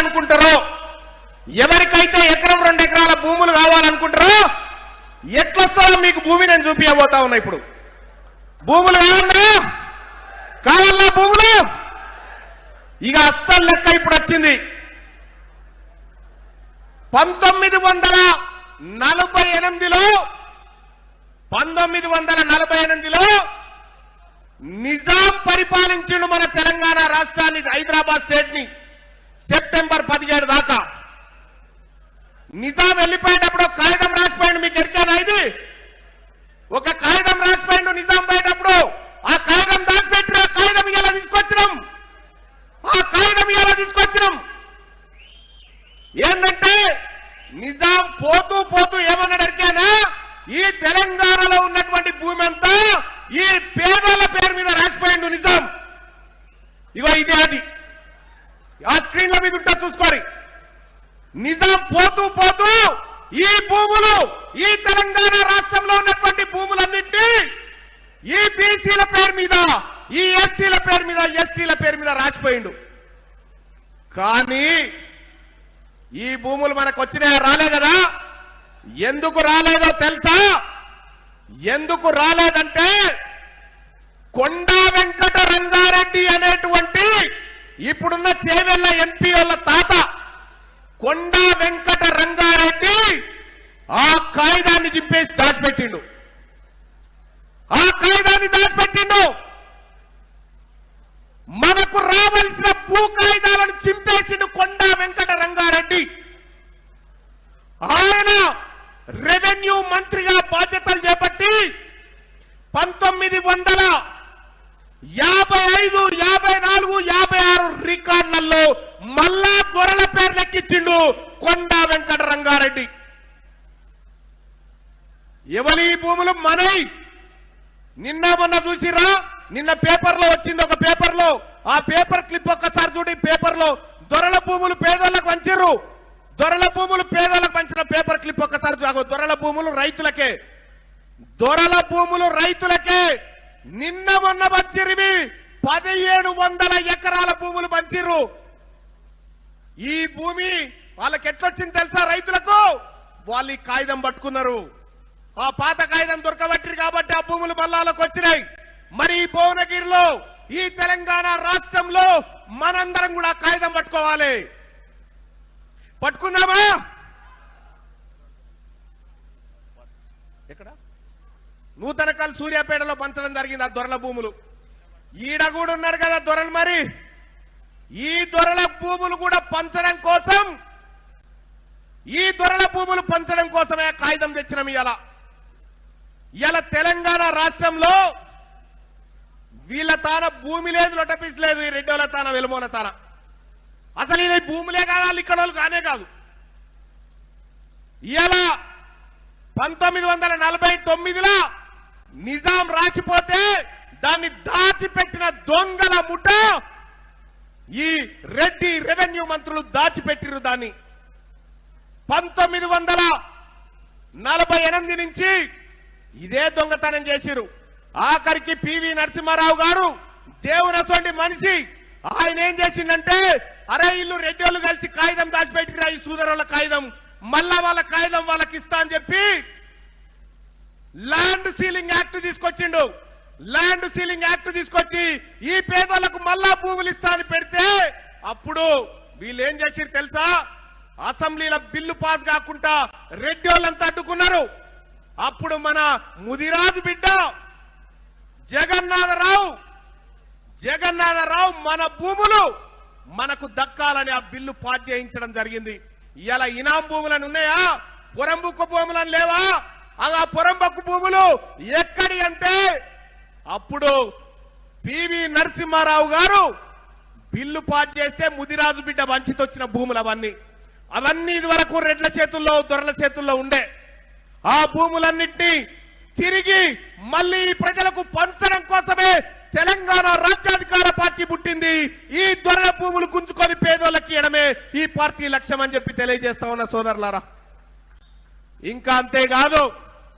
కావాలనుకుంటారో, ఎవరికైతే ఎకరం 2 ఎకరాల భూములు కావాలనుకుంటారో ఎట్లొస్తారో మీకు భూమి నేను చూపించబోతా ఉన్నా. ఇప్పుడు భూములు కావాలా భూములు? ఇక అస్సలు లెక్క ఇప్పుడు వచ్చింది. 1948లో నిజాం పరిపాలించిండు మన తెలంగాణ రాష్ట్రాన్ని, హైదరాబాద్ స్టేట్ ని సెప్టెంబర్ 17 దాకా. నిజాం వెళ్ళిపోయేటప్పుడు కాగితం రాసిపోయిండు. మీకు ఎరికేనా ఇది? ఒక కాగితం రాసిపోయిండు నిజాం పోయేటప్పుడు. ఆ కాగితం దాచిపెట్టిన కాగితం ఇలా తీసుకొచ్చినాం. ఏంటంటే నిజాం పోతూ పోతూ ఏమన్నాడు ఎరికేనా? ఈ తెలంగాణలో ఉన్నటువంటి భూమి అంతా ఈ పేదల పేరు మీద రాసిపోయిండు నిజాం. ఇగో ఇదే అది, ఆ స్క్రీన్ల మీద ఉంటా చూసుకోరి. నిజాం పోతూ పోతూ ఈ భూములు, ఈ తెలంగాణ రాష్ట్రంలో ఉన్నటువంటి భూములన్నింటినీ ఈ బీసీల పేరు మీద, ఈ ఎస్సీల పేరు మీద, ఎస్టీల పేరు మీద రాసిపోయిండు. కానీ ఈ భూములు మనకు వచ్చినాయా? రాలే కదా. ఎందుకు రాలేదో తెలుసా? ఎందుకు రాలేదంటే కొండా వెంకట రంగారెడ్డి అనేటువంటి ఇప్పుడున్న చేవెళ్ల ఎంపీ వాళ్ళ తాత కొండా వెంకట రంగారెడ్డి ఆ కాగితాన్ని చింపేసి దాచిపెట్టిండు. మనకు రావాల్సిన భూ కాగితాలను చింపేసిండు కొండా వెంకట రంగారెడ్డి. ఆయన రెవెన్యూ మంత్రిగా బాధ్యతలు చేపట్టి 1955, 54, 56 రికార్డులలో మళ్ళా గొర్రెల పేరు లెక్కించిండు కొండా వెంకట రంగారెడ్డి. ఎవరి భూములు మనై? నిన్న మొన్న చూసిరా? నిన్న పేపర్లో వచ్చింది, ఒక పేపర్లో. ఆ పేపర్ క్లిప్ ఒక్కసారి చూడి. పేపర్లో దొరల భూములు పేదోళ్ళకు పంచారు. దొరల భూములు పేదోళ్ళకు పంచిన పేపర్ క్లిప్ ఒక్కసారి చూడు. దొరల భూములు రైతులకే, దొరల భూములు రైతులకే. నిన్న మొన్న పంచిరివి 1700 ఎకరాల భూములు పంచిర్రు. ఈ భూమి వాళ్ళకి ఎట్లొచ్చింది తెలుసా? రైతులకు వాళ్ళు ఈ కాగితం పట్టుకున్నారు. ఆ పాత కాగితం దొరకబట్టిరు కాబట్టి ఆ భూములు మల్లాలకు వచ్చినాయి. మరి ఈ భువనగిరిలో, ఈ తెలంగాణ రాష్ట్రంలో మనందరం కూడా కాగితం పట్టుకోవాలి. పట్టుకున్నామా? ఎక్కడ? నూతనకల్ సూర్యాపేటలో పంచడం జరిగింది ఆ దొరల భూములు. ఈడ కూడా ఉన్నారు కదా దొరలు. మరి ఈ దొరల భూములు కూడా పంచడం కోసం, ఈ దొరల భూములు పంచడం కోసమే కాగితం తెచ్చినాం. ఇలా తెలంగాణ రాష్ట్రంలో వీళ్ళ తాన భూమి లేదు, లొటపీస్ లేదు. ఈ రెడ్డోల తాన, వెలుమోల తాన. అసలు ఇది భూములే కాదు, ఇక్కడ వాళ్ళు కానే కాదు. ఇలా 1949లో నిజాం రాసిపోతే దాన్ని దాచిపెట్టిన దొంగల ముఠ ఈ రెడ్డి రెవెన్యూ మంత్రులు దాచిపెట్టిరు. దాన్ని 1948 నుంచి ఇదే దొంగతనం చేసిరు. ఆఖరికి పివి నరసింహారావు గారు దేవునటువంటి మనిషి, ఆయన ఏం చేసిందంటే, అరే ఇల్లు రెడ్డిలు కలిసి కాగితం దాచిపెట్టిరా, ఈ సూదరుల కాగితం, మళ్ళా వాళ్ళ కాగితం వాళ్ళకి ఇస్తా అని చెప్పి ల్యాండ్ సీలింగ్ యాక్ట్ తీసుకొచ్చిండు. ల్యాండ్ సీలింగ్ యాక్ట్ తీసుకొచ్చి ఈ పేదలకు మళ్ళా భూములు ఇస్తా అని పెడితే అప్పుడు వీళ్ళు ఏం చేసిరు తెలుసా? అసెంబ్లీలో బిల్లు పాస్ కాకుండా రెడ్డి వాళ్ళంతా అడ్డుకున్నారు. అప్పుడు మన ముదిరాజు బిడ్డ జగన్నాథరావు మన భూములు మనకు దక్కాలని ఆ బిల్లు పాస్ చేయించడం జరిగింది. ఇలా ఇనాం భూములను ఉన్నాయా? పొరంబుక్కు భూములను లేవా? అలా పొరంబక్కు భూములు ఎక్కడి అంటే అప్పుడు పివి నరసింహారావు గారు బిల్లు పాస్ చేస్తే ముదిరాజు బిడ్డ వంచితొచ్చిన భూములు అవన్నీ ఇదివరకు రెడ్ల చేతుల్లో, దొరల చేతుల్లో ఉండే. ఆ భూములన్నింటినీ తిరిగి మళ్ళీ ప్రజలకు పంచడం కోసమే తెలంగాణ రాజ్యాధికార పార్టీ పుట్టింది. ఈ దొరల భూములు గుంజుకొని పేదోళ్ళకి ఇవ్వడమే ఈ పార్టీ లక్ష్యం అని చెప్పి తెలియజేస్తా ఉన్న సోదరులారా. ఇంకా అంతేకాదు,